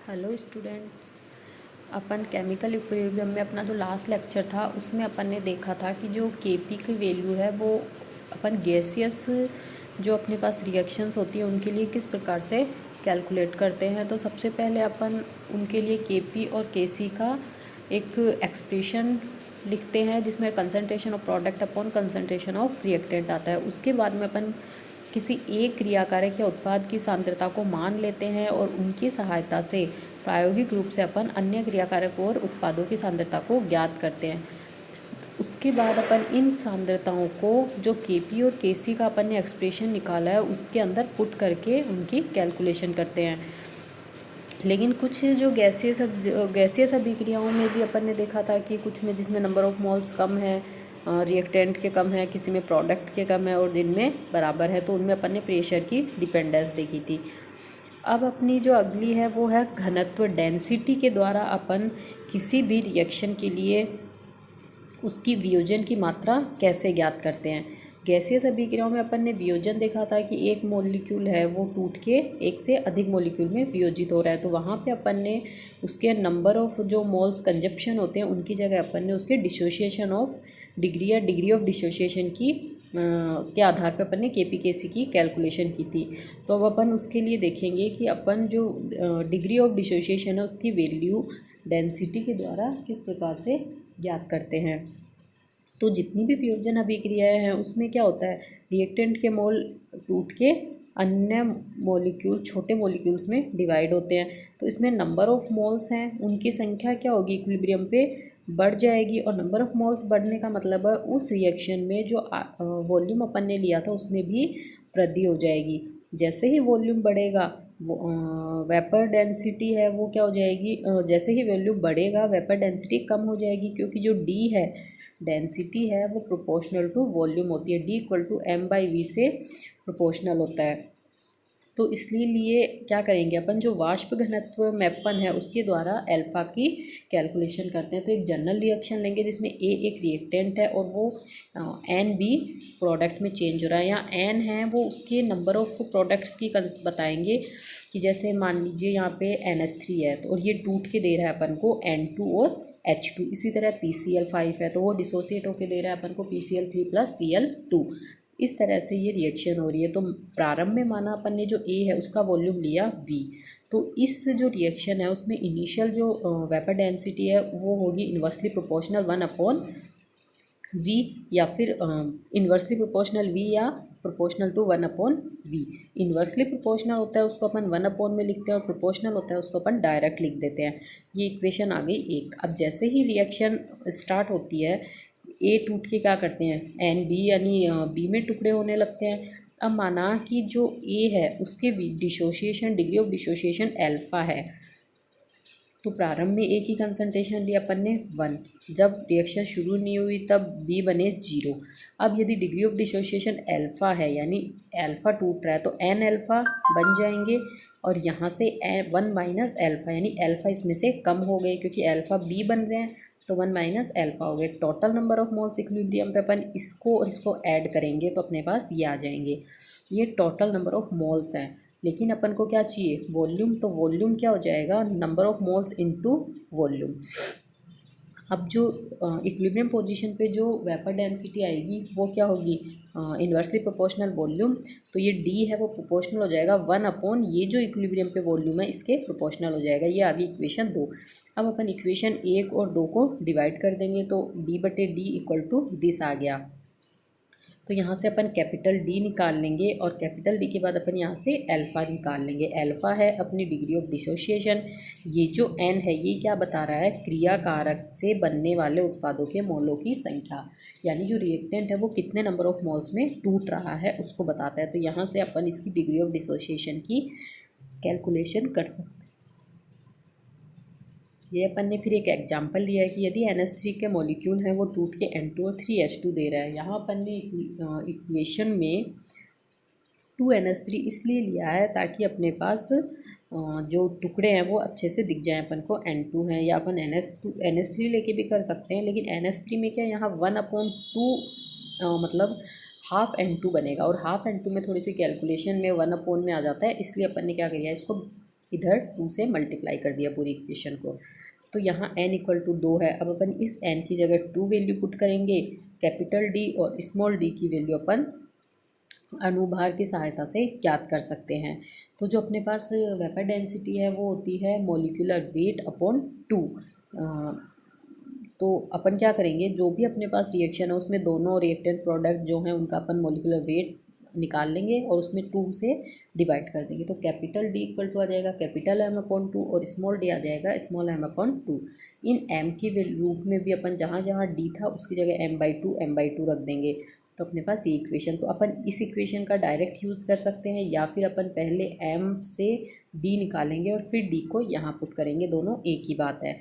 Hello students. अपन chemical equilibrium में अपना जो लास्ट लेक्चर था उसमें अपन ने देखा था कि जो केपी की वैल्यू है वो अपन गैसियस जो अपने पास रिएक्शंस होती हैं उनके लिए किस प्रकार से कैलकुलेट करते हैं। तो सबसे पहले अपन उनके लिए केपी और केसी का एक एक्सप्रेशन लिखते हैं जिसमें concentration of product upon concentration of reactant आता है। उसके बाद में अपन किसी एक क्रियाकारक या उत्पाद की सांद्रता को मान लेते हैं और उनकी सहायता से प्रायोगिक रूप से अपन अन्य क्रियाकारक और उत्पादों की सांद्रता को ज्ञात करते हैं। उसके बाद अपन इन सांद्रताओं को जो केपी और केसी का अपन ने एक्सप्रेशन निकाला है उसके अंदर पुट करके उनकी कैलकुलेशन करते हैं। लेकिन कुछ जो गैसीय अभिक्रियाओं में भी अपन ने देखा था कि कुछ में जिसमें नंबर ऑफ मोल्स कम है, रिएक्टेंट के कम है, किसी में प्रोडक्ट के कम है और जिनमें बराबर है, तो उनमें अपन ने प्रेशर की डिपेंडेंस देखी थी। अब अपनी जो अगली है वो है घनत्व, डेंसिटी के द्वारा अपन किसी भी रिएक्शन के लिए उसकी वियोजन की मात्रा कैसे ज्ञात करते हैं। गैसीय अभिक्रियाओं में अपन ने वियोजन देखा था कि एक मॉलिक्यूल है वो टूट के एक से अधिक मॉलिक्यूल में वियोजित हो रहा है, तो वहाँ पे अपन ने उसके नंबर ऑफ जो मोल्स कंजप्शन होते हैं उनकी जगह अपन ने उसके डिसोसिएशन ऑफ डिग्री या डिग्री ऑफ डिसोसिएशन की के आधार पर अपन ने केपीकेसी की कैलकुलेशन की थी। तो अब अपन उसके लिए देखेंगे कि अपन जो डिग्री ऑफ डिसोसिएशन है उसकी वैल्यू डेंसिटी के द्वारा किस प्रकार से ज्ञात करते हैं। तो जितनी भी वियोजन अभिक्रियाएं हैं उसमें क्या होता है, रिएक्टेंट के मोल टूट के अन्य मॉलिक्यूल छोटे मॉलिक्यूल्स में डिवाइड होते हैं, तो इसमें नंबर ऑफ मोल्स हैं उनकी संख्या क्या होगी, इक्विलिब्रियम पे बढ़ जाएगी। और नंबर ऑफ मोल्स बढ़ने का मतलब है उस रिएक्शन में जो वॉल्यूम अपन ने लिया था उसमें भी वृद्धि हो जाएगी। जैसे ही वॉल्यूम बढ़ेगा वेपर डेंसिटी है वो क्या हो जाएगी, जैसे ही वॉल्यूम बढ़ेगा वेपर डेंसिटी कम हो जाएगी, क्योंकि जो डी है डेंसिटी है वो प्रोपोर्शनल टू वॉल्यूम होती है, डी इक्वल टू m/v से प्रोपोर्शनल होता है। तो इसलिए क्या करेंगे अपन, जो वाष्प घनत्व मैपन है उसके द्वारा अल्फा की कैलकुलेशन करते हैं। तो एक जनरल रिएक्शन लेंगे जिसमें ए एक रिएक्टेंट है और वो एन बी प्रोडक्ट में चेंज हो रहा है, या एन है वो उसके नंबर ऑफ प्रोडक्ट्स की बताएंगे कि जैसे मान लीजिए यहाँ पे NH3 है तो और ये टूट के दे रहा है अपन को N2 और H2। इसी तरह PCl5 है तो वो डिसोसिएट होके दे रहा है अपन को PCl3 + Cl2। इस तरह से ये रिएक्शन हो रही है। तो प्रारंभ में माना अपन ने जो ए है उसका वॉल्यूम लिया V, तो इस जो रिएक्शन है उसमें इनिशियल जो वेपर डेंसिटी है वो होगी इन्वर्सली प्रोपोर्शनल 1/V, या फिर इन्वर्सली प्रोपोर्शनल V या proportional to 1/V। Inversely proportional होता है उसको अपन 1/, में लिखते हैं और प्रोपोर्शनल होता है उसको अपन डायरेक्ट लिख देते हैं। ये इक्वेशन आ गई एक। अब जैसे ही रिएक्शन स्टार्ट होती है ए टूट के क्या करते हैं NB यानी बी में टुकड़े होने लगते हैं। अब माना कि जो ए है उसके dissociation degree of dissociation alpha है, तो प्रारंभ में ए की कंसंट्रेशन ली अपन ने 1, जब रिएक्शन शुरू नहीं हुई तब बी बने 0। अब यदि डिग्री ऑफ डिसोसिएशन अल्फा है यानी अल्फा टूट रहा है तो एन अल्फा बन जाएंगे, और यहाँ से 1 माइनस अल्फा यानी अल्फा इसमें से कम हो गए क्योंकि अल्फा बी बन रहे हैं, तो 1 माइनस अल्फा हो गए। Total number of moles equilibrium पे अपन इसको और इसको ऐड करेंगे तो अपने पास ये आ जाएंगे। ये टोटल नंबर ऑफ मोल्स हैं, लेकिन अपन को क्या चाहिए, वॉल्यूम। तो वॉल्यूम क्या हो जाएगा, number of moles into volume. अब जो इक्विलिब्रियम पोजीशन पे जो वेपर डेंसिटी आएगी वो क्या होगी, इन्वर्सली प्रोपोर्शनल वॉल्यूम। तो ये डी है वो प्रोपोर्शनल हो जाएगा 1/ ये जो इक्विलिब्रियम पे वॉल्यूम है इसके प्रोपोर्शनल हो जाएगा। ये आ गई इक्वेशन 2। अब अपन इक्वेशन 1 और 2 को डिवाइड कर देंगे तो D/D इक्वल टू दिस आ गया। तो यहाँ से अपन कैपिटल डी निकाल लेंगे और कैपिटल डी के बाद अपन यहाँ से अल्फ़ा निकाल लेंगे। अल्फ़ा है अपनी डिग्री ऑफ डिसोसिएशन, ये जो एन है ये क्या बता रहा है, क्रिया कारक से बनने वाले उत्पादों के मोलों की संख्या, यानी जो रिएक्टेंट है वो कितने नंबर ऑफ मोल्स में टूट रहा है उसको बताता है। तो यहाँ से अपन इसकी डिग्री ऑफ डिसोसिएशन की कैलकुलेशन कर सकते हैं। ये अपन ने फिर एक एग्जांपल लिया है कि यदि NH3 के मॉलिक्यूल हैं वो टूट के N2 और 3H2 दे रहा है। यहाँ अपन ने इक्वेशन में 2NH3 इसलिए लिया है ताकि अपने पास जो टुकड़े हैं वो अच्छे से दिख जाएं अपन को N2 है, या अपन NH3 लेके भी कर सकते हैं, लेकिन NH3 में क्या यहाँ 1/2 मतलब हाफ N2 बनेगा, और हाफ N2 में थोड़ी सी कैलकुलेशन में 1/में आ जाता है, इसलिए अपन ने क्या किया इसको इधर 2 से मल्टीप्लाई कर दिया पूरी इक्वेशन को। तो यहाँ n इक्वल टू 2 है। अब अपन इस n की जगह 2 वैल्यू पुट करेंगे, कैपिटल D और स्मॉल d की वैल्यू अपन अनुभार की सहायता से ज्ञात कर सकते हैं। तो जो अपने पास वेपर डेंसिटी है वो होती है मोलिकुलर वेट अपॉन 2। तो अपन क्या करेंगे, जो भी अपने पास रिएक्शन है उसमें दोनों रिएक्टेंट प्रोडक्ट जो हैं उनका अपन मोलिकुलर वेट निकाल लेंगे और उसमें 2 से डिवाइड कर देंगे। तो कैपिटल D इक्वल टू आ जाएगा कैपिटल M अपॉन 2 और स्मॉल d आ जाएगा स्मॉल m अपॉन 2। इन m की रूप में भी अपन जहाँ जहाँ d था उसकी जगह m/2 रख देंगे। तो अपने पास ये इक्वेशन, तो अपन इस इक्वेशन का डायरेक्ट यूज़ कर सकते हैं या फिर अपन पहले m से d निकालेंगे और फिर d को यहाँ पुट करेंगे, दोनों एक ही बात है।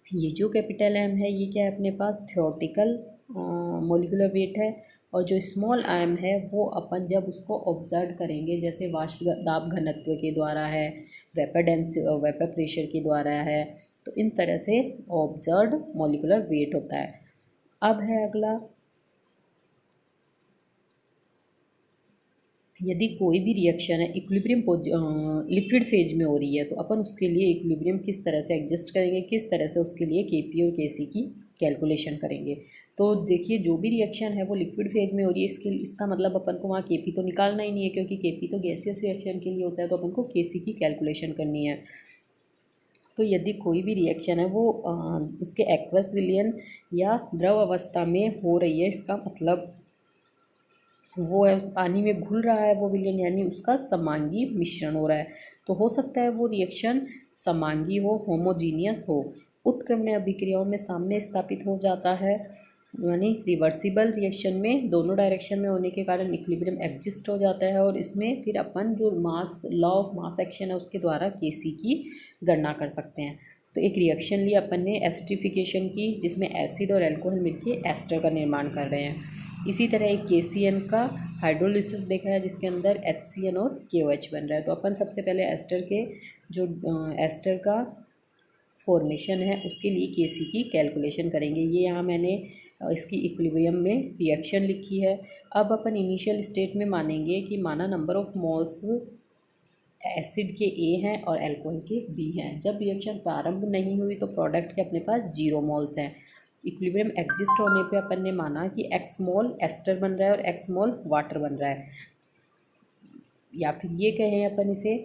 ये जो कैपिटल M है ये क्या है अपने पास थ्योरेटिकल मोलिकुलर वेट है, और जो स्मॉल m है वो अपन जब उसको ऑब्जर्व करेंगे, जैसे वाष्प दाब घनत्व के द्वारा है, वेपर प्रेशर के द्वारा है, तो इन तरह से ऑब्जर्व मोलिकुलर वेट होता है। अब है अगला, यदि कोई भी रिएक्शन है इक्विलिब्रियम लिक्विड फेज में हो रही है तो अपन उसके लिए इक्विलिब्रियम किस तरह से एडजस्ट करेंगे, किस तरह से उसके लिए Kp और Kc की कैलकुलेशन करेंगे। तो देखिए जो भी रिएक्शन है वो लिक्विड फेज में हो रही है, इसका मतलब अपन को वहाँ Kp तो निकालना ही नहीं है, क्योंकि Kp तो गैसियस रिएक्शन के लिए होता है, तो अपन को Kc की कैलकुलेशन करनी है। तो यदि कोई भी रिएक्शन है वो उसके एक्वस विलयन या द्रव अवस्था में हो रही है, इसका मतलब वो है पानी में घुल रहा है वो विलयन, यानी उसका समांगी मिश्रण हो रहा है। तो हो सकता है वो रिएक्शन समांगी हो, होमोजीनियस हो, उत्क्रमण अभिक्रियाओं में साम्य स्थापित हो जाता है, यानी रिवर्सिबल रिएक्शन में दोनों डायरेक्शन में होने के कारण इक्विलिब्रियम एग्जिस्ट हो जाता है, और इसमें फिर अपन जो मास लॉ ऑफ मास एक्शन है उसके द्वारा Kc की गणना कर सकते हैं। तो एक रिएक्शन ली अपन ने एस्टरिफिकेशन की, जिसमें एसिड और अल्कोहल मिलकर एस्टर का निर्माण कर रहे हैं। इसी तरह एक KCN का हाइड्रोलिसिस देखा है जिसके अंदर HCN और KOH बन रहा है। तो अपन सबसे पहले एस्टर के जो एस्टर का फॉर्मेशन है उसके लिए Kc की कैलकुलेशन करेंगे। ये यहाँ मैंने इसकी इक्विलिब्रियम में रिएक्शन लिखी है। अब अपन इनिशियल स्टेट में मानेंगे कि माना नंबर ऑफ मोल्स एसिड के A हैं और अल्कोहल के B हैं। जब रिएक्शन प्रारंभ नहीं हुई तो प्रोडक्ट के अपने पास 0 मोल्स हैं। इक्विलिब्रियम एग्जिस्ट होने पे अपन ने माना कि x मोल एस्टर बन रहा है और x मोल वाटर बन रहा है, या फिर ये कहें अपन इसे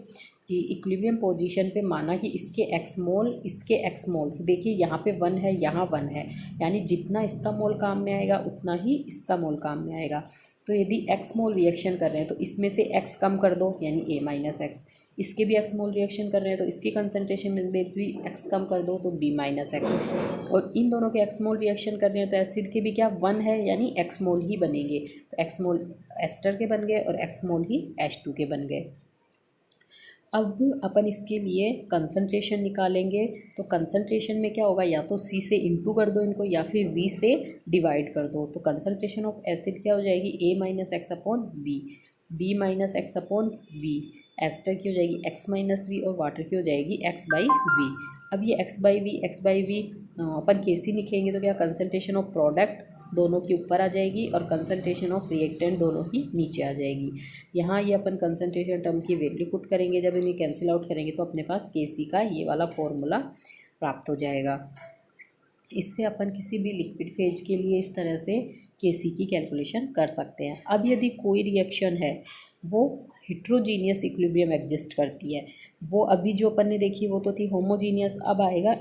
कि इक्विलिब्रियम पोजीशन पे माना कि इसके x मोल इसके x मोल्स, देखिए यहाँ पे 1 है यहाँ 1 है, यानी जितना इसका मोल काम में आएगा उतना ही इसका मोल काम में आएगा। तो यदि x मोल रिएक्शन कर रहे हैं तो इसमें से x कम कर दो यानी A माइनस एक्स, इसके भी x मोल रिएक्शन कर रहे हैं तो इसकी कंसनट्रेशन में भी x कम कर दो तो B माइनस एक्स, और इन दोनों के x मोल रिएक्शन कर रहे हैं तो एसिड के भी क्या 1 है यानी x मोल ही बनेंगे। तो x मोल एस्टर के बन गए और x मोल ही H2 के बन गए। अब अपन इसके लिए कंसंट्रेशन निकालेंगे। तो कंसंट्रेशन में क्या होगा, या तो C से इंटू कर दो इनको या फिर V से डिवाइड कर दो। तो कंसंट्रेशन ऑफ एसिड क्या हो जाएगी A minus x upon V, B minus x upon V, ester की हो जाएगी x माइनस V और वाटर की हो जाएगी x बाई V। अब ये x बाई V अपन Kc लिखेंगे तो क्या कंसंट्रेशन ऑफ प्रोडक्ट दोनों की ऊपर आ जाएगी और कंसंट्रेशन ऑफ रिएक्टेंट दोनों की नीचे आ जाएगी। यहाँ ये अपन कंसंट्रेशन टर्म की वैल्यू पुट करेंगे, जब इन्हें कैंसिल आउट करेंगे तो अपने पास Kc का ये वाला फॉर्मूला प्राप्त हो जाएगा। इससे अपन किसी भी लिक्विड फेज के लिए इस तरह से Kc की कैलकुलेशन कर सकते हैं। अब यदि कोई रिएक्शन है वो हिट्रोजीनियस इक्विलिब्रियम एग्जिस्ट करती है, वो अभी जो अपन ने देखी वो तो थी होमोजीनियस, अब आएगा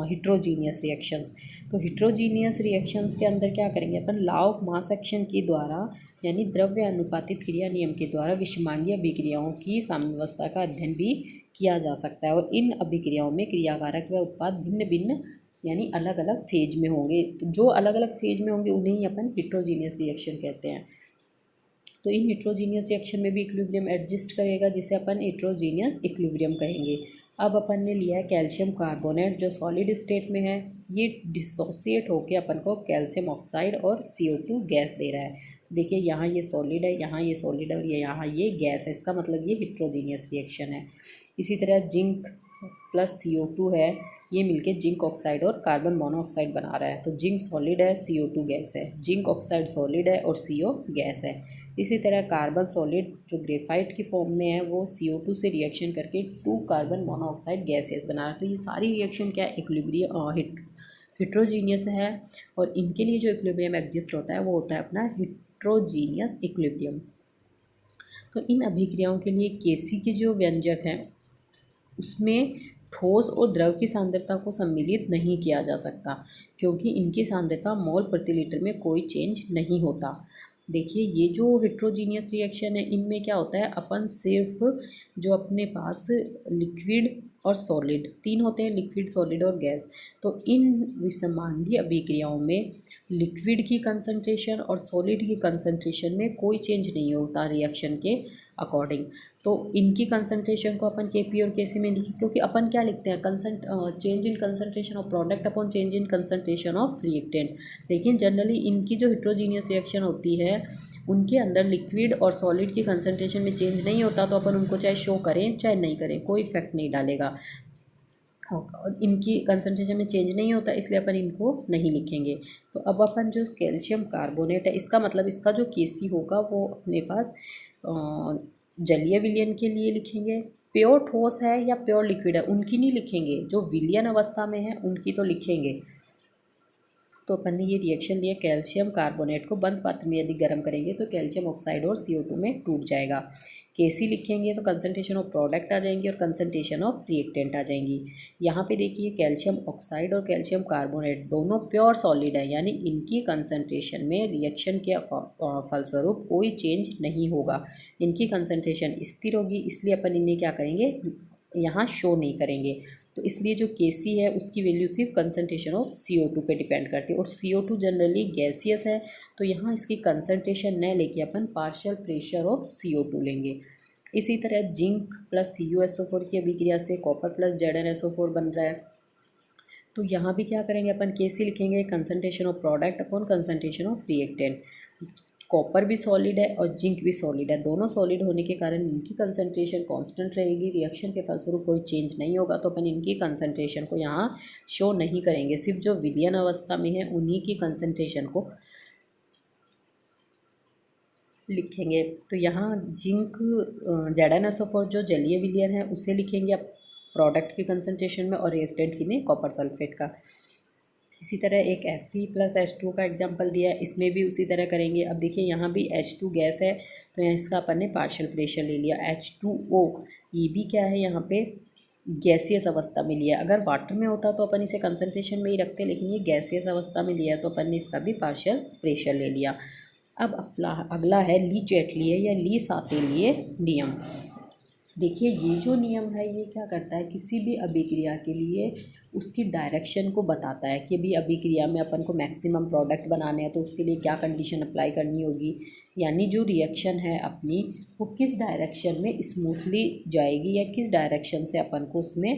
हिट्रोजीनियस रिएक्शंस। तो हिट्रोजीनियस रिएक्शंस के अंदर क्या करेंगे अपन, लॉ ऑफ मास एक्शन के द्वारा यानी द्रव्य अनुपातित क्रिया नियम के द्वारा विषमांगीय अभिक्रियाओं की साम्यावस्था का अध्ययन भी किया जा सकता है, और इन अभिक्रियाओं में क्रियाकारक व उत्पाद भिन्न भिन्न यानी अलग अलग फेज में होंगे। तो जो अलग अलग फेज में होंगे उन्हें ही अपन हिट्रोजीनियस रिएक्शन कहते हैं। तो इन हिट्रोजीनियस रिएक्शन में भी इक्विलिब्रियम एडजस्ट करेगा, जिसे अपन हिट्रोजीनियस इक्विलिब्रियम कहेंगे। अब अपन ने लिया है कैल्शियम कार्बोनेट जो सॉलिड स्टेट में है, ये डिसोसिएट होकर अपन को कैल्शियम ऑक्साइड और CO2 गैस दे रहा है। देखिए यहाँ ये सॉलिड है, यहाँ ये सॉलिड है और यहाँ ये गैस है, इसका मतलब ये हिट्रोजीनियस रिएक्शन है। इसी तरह जिंक प्लस CO2 है, ये मिलके जिंक ऑक्साइड और कार्बन मोनोऑक्साइड बना रहा है। तो जिंक सॉलिड है, CO2 गैस है, जिंक ऑक्साइड सॉलिड है और CO गैस है। इसी तरह कार्बन सॉलिड जो ग्रेफाइट की फॉर्म में है वो CO2 से रिएक्शन करके 2 कार्बन मोनोऑक्साइड गैसेस बना रहा है। तो ये सारी रिएक्शन क्या है, इक्विलिब्रियम हिट्रोजीनियस है, और इनके लिए जो इक्विलिब्रियम एग्जिस्ट होता है वो होता है अपना हिट्रोजीनियस इक्विलिब्रियम। तो इन अभिक्रियाओं के लिए केसी के जो व्यंजक हैं उसमें ठोस और द्रव की सांद्रता को सम्मिलित नहीं किया जा सकता, क्योंकि इनकी सांद्रता मोल प्रति लीटर में कोई चेंज नहीं होता। देखिए ये जो हेट्रोजीनियस रिएक्शन है इनमें क्या होता है, अपन सिर्फ जो अपने पास लिक्विड और सॉलिड तीन होते हैं, लिक्विड सॉलिड और गैस, तो इन विषमांगी अभिक्रियाओं में लिक्विड की कंसंट्रेशन और सॉलिड की कंसंट्रेशन में कोई चेंज नहीं होता रिएक्शन के अकॉर्डिंग। तो इनकी कंसंट्रेशन को अपन Kp और Kc में लिखें, क्योंकि अपन क्या लिखते हैं, change in concentration of product upon change in concentration of reactant. लेकिन जनरली इनकी जो हेट्रोजीनियस रिएक्शन होती है उनके अंदर लिक्विड और सॉलिड की कंसंट्रेशन में चेंज नहीं होता, तो अपन उनको चाहे शो करें चाहे नहीं करें कोई इफेक्ट नहीं डालेगा। इनकी कंसंट्रेशन में चेंज नहीं होता इसलिए अपन इनको नहीं लिखेंगे। तो अब अपन जो कैल्शियम कार्बोनेट है इसका मतलब इसका जो Kc होगा वो अपने पास जलीय विलयन के लिए लिखेंगे। प्योर ठोस है या प्योर लिक्विड है उनकी नहीं लिखेंगे, जो विलयन अवस्था में है उनकी तो लिखेंगे। तो अपन ने ये रिएक्शन लिया, कैल्शियम कार्बोनेट को बंद पात्र में यदि गर्म करेंगे तो कैल्शियम ऑक्साइड और CO2 में टूट जाएगा। Kc लिखेंगे तो कंसंट्रेशन ऑफ प्रोडक्ट आ जाएंगी और कंसंट्रेशन ऑफ रिएक्टेंट आ जाएंगी। यहाँ पे देखिए कैल्शियम ऑक्साइड और कैल्शियम कार्बोनेट दोनों प्योर सॉलिड है, यानी इनकी कंसंट्रेशन में रिएक्शन के फलस्वरूप कोई चेंज नहीं होगा, इनकी कंसंट्रेशन स्थिर होगी, इसलिए अपन इन्हें क्या करेंगे, यहाँ शो नहीं करेंगे। तो इसलिए जो Kc है उसकी वैल्यू सिर्फ कंसंट्रेशन ऑफ CO2 पे डिपेंड करती है, और CO2 जनरली गैसियस है तो यहाँ इसकी कंसंट्रेशन न लेके अपन पार्शियल प्रेशर ऑफ CO2 लेंगे। इसी तरह जिंक प्लस CuSO4 की अभिक्रिया से कॉपर प्लस ZnSO4 बन रहा है, तो यहाँ भी क्या करेंगे अपन Kc लिखेंगे concentration of product upon concentration of reactant. Copper भी सॉलिड है और जिंक भी सॉलिड है, दोनों सॉलिड होने के कारण इनकी कंसंट्रेशन कांस्टेंट रहेगी, रिएक्शन के फलस्वरूप कोई चेंज नहीं होगा, तो अपन इनकी कंसंट्रेशन को यहाँ शो नहीं करेंगे, सिर्फ जो विलयन अवस्था में है उन्हीं की कंसंट्रेशन को लिखेंगे। तो यहाँ जिंक ZnSO4 जो जलीय विलयन है उसे लिखेंगे प्रोडक्ट की कंसंट्रेशन में, और रिएक्टेंट की में कॉपर सल्फेट का। इसी तरह एक Fe+H2 का एग्जांपल दिया है, इसमें भी उसी तरह करेंगे। अब देखिए यहाँ भी H2 गैस है तो यहाँ इसका अपन ने पार्शियल प्रेशर ले लिया। H2O ये भी क्या है, यहाँ पे गैसियस अवस्था में लिया है, अगर वाटर में होता तो अपन इसे कंसंट्रेशन में ही रखते, लेकिन ये गैसियस अवस्था में लिया है तो अपन ने इसका भी पार्शियल प्रेशर ले लिया। अब अगला है ली चैटलिए या ली सातेलिए नियम। देखिए ये जो नियम है ये क्या करता है, किसी भी अभिक्रिया के लिए उसकी डायरेक्शन को बताता है कि अभी अभिक्रिया में अपन को मैक्सिमम प्रोडक्ट बनाने हैं तो उसके लिए क्या कंडीशन अप्लाई करनी होगी, यानी जो रिएक्शन है अपनी वो किस डायरेक्शन में स्मूथली जाएगी या किस डायरेक्शन से अपन को उसमें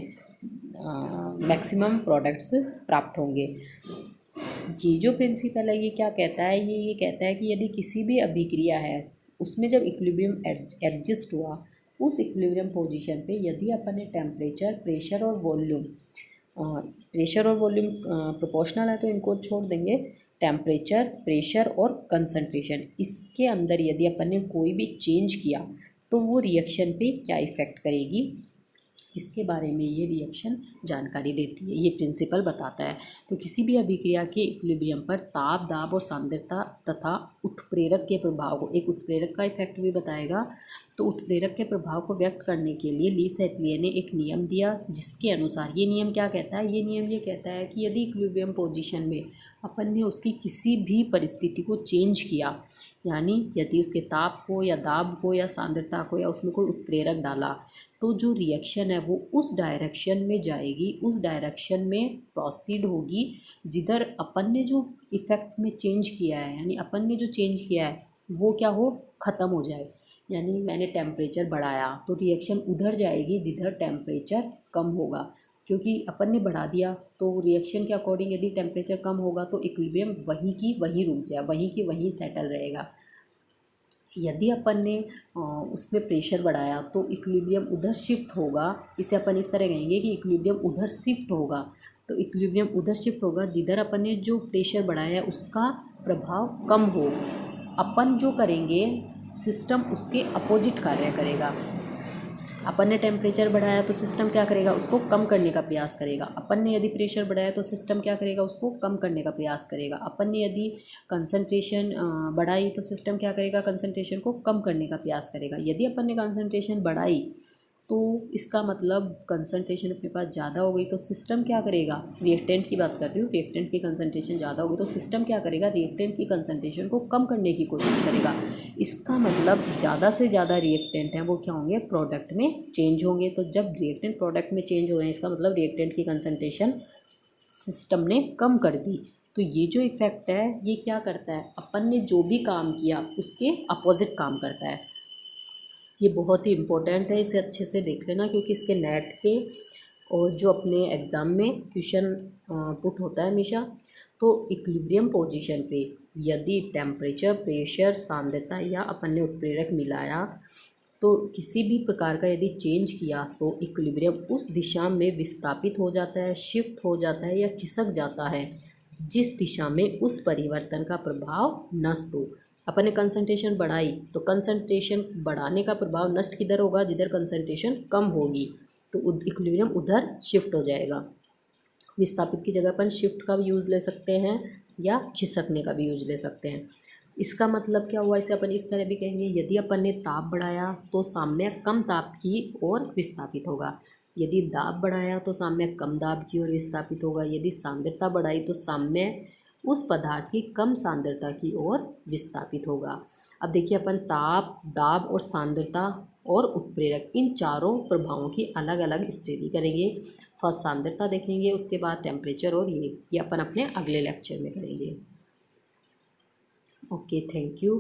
मैक्सिमम प्रोडक्ट्स प्राप्त होंगे। ये जो प्रिंसिपल है ये क्या कहता है, ये कहता है कि यदि किसी भी अभिक्रिया है उसमें जब इक्विलिब्रियम एडजस्ट हुआ, उस इक्विलिब्रियम पोजीशन पे यदि अपन ने टेम्परेचर, प्रेशर और वॉल्यूम प्रोपोर्शनल है तो इनको छोड़ देंगे, टेम्परेचर, प्रेशर और कंसंट्रेशन, इसके अंदर यदि अपन ने कोई भी चेंज किया तो वो रिएक्शन पे क्या इफ़ेक्ट करेगी, इसके बारे में ये रिएक्शन जानकारी देती है, ये प्रिंसिपल बताता है। तो किसी भी अभिक्रिया के इक्विलिब्रियम पर ताप, दाब और सांद्रता तथा उत्प्रेरक के प्रभाव को, एक उत्प्रेरक का इफेक्ट भी बताएगा, तो उत्प्रेरक के प्रभाव को व्यक्त करने के लिए ली सैटलिए ने एक नियम दिया, जिसके अनुसार ये नियम क्या कहता है, ये नियम ये कहता है कि यदि इक्विलिब्रियम पोजीशन में अपन ने उसकी किसी भी परिस्थिति को चेंज किया, यानी यदि उसके ताप को या दाब को या सांद्रता को या उसमें कोई उत्प्रेरक डाला, तो जो रिएक्शन है वो उस डायरेक्शन में जाएगी, उस डायरेक्शन में प्रोसीड होगी जिधर अपन ने जो इफ़ेक्ट्स में चेंज किया है, यानी अपन ने जो चेंज किया है वो क्या हो, ख़त्म हो जाए। यानी मैंने टेम्परेचर बढ़ाया तो रिएक्शन उधर जाएगी जिधर टेम्परेचर कम होगा, क्योंकि अपन ने बढ़ा दिया तो रिएक्शन के अकॉर्डिंग यदि टेम्परेचर कम होगा तो इक्विलिब्रियम वहीं की वहीं रुक जाए, वहीं की वहीं सेटल रहेगा। यदि अपन ने उसमें प्रेशर बढ़ाया तो इक्विलिब्रियम उधर शिफ्ट होगा, इसे अपन इस तरह कहेंगे कि इक्विलिब्रियम उधर शिफ्ट होगा। तो इक्विलिब्रियम उधर शिफ्ट होगा जिधर अपन ने जो प्रेशर बढ़ाया है उसका प्रभाव कम हो। अपन जो करेंगे सिस्टम उसके अपोजिट कार्य करेगा। अपन ने टेम्परेचर बढ़ाया तो सिस्टम क्या करेगा, उसको कम करने का प्रयास करेगा। अपन ने यदि प्रेशर बढ़ाया तो सिस्टम क्या करेगा, उसको कम करने का प्रयास करेगा। अपन ने यदि कंसंट्रेशन बढ़ाई तो सिस्टम क्या करेगा, कंसंट्रेशन को कम करने का प्रयास करेगा। यदि अपन ने कंसंट्रेशन बढ़ाई तो इसका मतलब कंसंट्रेशन अपने पास ज़्यादा हो गई तो सिस्टम क्या करेगा, रिएक्टेंट की बात कर रही हूँ, रिएक्टेंट की कंसंट्रेशन ज़्यादा होगी तो सिस्टम क्या करेगा, रिएक्टेंट की कंसंट्रेशन को कम करने की कोशिश करेगा। इसका मतलब ज़्यादा से ज़्यादा रिएक्टेंट हैं वो क्या होंगे, प्रोडक्ट में चेंज होंगे। तो जब रिएक्टेंट प्रोडक्ट में चेंज हो रहे हैं इसका मतलब रिएक्टेंट की कंसंट्रेशन सिस्टम ने कम कर दी। तो ये जो इफ़ेक्ट है ये क्या करता है, अपन ने जो भी काम किया उसके अपोजिट काम करता है। ये बहुत ही इम्पोर्टेंट है, इसे अच्छे से देख लेना क्योंकि इसके नेट पे और जो अपने एग्ज़ाम में क्वेश्चन पुट होता है हमेशा। तो इक्विलिब्रियम पोजीशन पे यदि टेम्परेचर, प्रेशर, सांद्रता या अपन ने उत्प्रेरक मिलाया तो किसी भी प्रकार का यदि चेंज किया तो इक्विलिब्रियम उस दिशा में विस्थापित हो जाता है, शिफ्ट हो जाता है या खिसक जाता है जिस दिशा में उस परिवर्तन का प्रभाव नष्ट हो। अपन ने कंसंट्रेशन बढ़ाई तो कंसंट्रेशन बढ़ाने का प्रभाव नष्ट किधर होगा, जिधर कंसंट्रेशन कम होगी तो इक्विलिब्रियम उधर शिफ्ट हो जाएगा। विस्थापित की जगह अपन शिफ्ट का भी यूज़ ले सकते हैं या खिसकने का भी यूज़ ले सकते हैं। इसका मतलब क्या हुआ, इसे अपन इस तरह भी कहेंगे, यदि अपन ने ताप बढ़ाया तो साम्य कम ताप की ओर विस्थापित होगा। यदि दाब बढ़ाया तो साम्य कम दाब की ओर विस्थापित होगा। यदि सांद्रता बढ़ाई तो साम्य उस पदार्थ की कम सांद्रता की ओर विस्थापित होगा। अब देखिए अपन ताप, दाब और सांद्रता और उत्प्रेरक इन चारों प्रभावों की अलग अलग स्टडी करेंगे। फर्स्ट सांद्रता देखेंगे, उसके बाद टेम्परेचर, और ये अपन अपने अगले लेक्चर में करेंगे। Okay, thank you.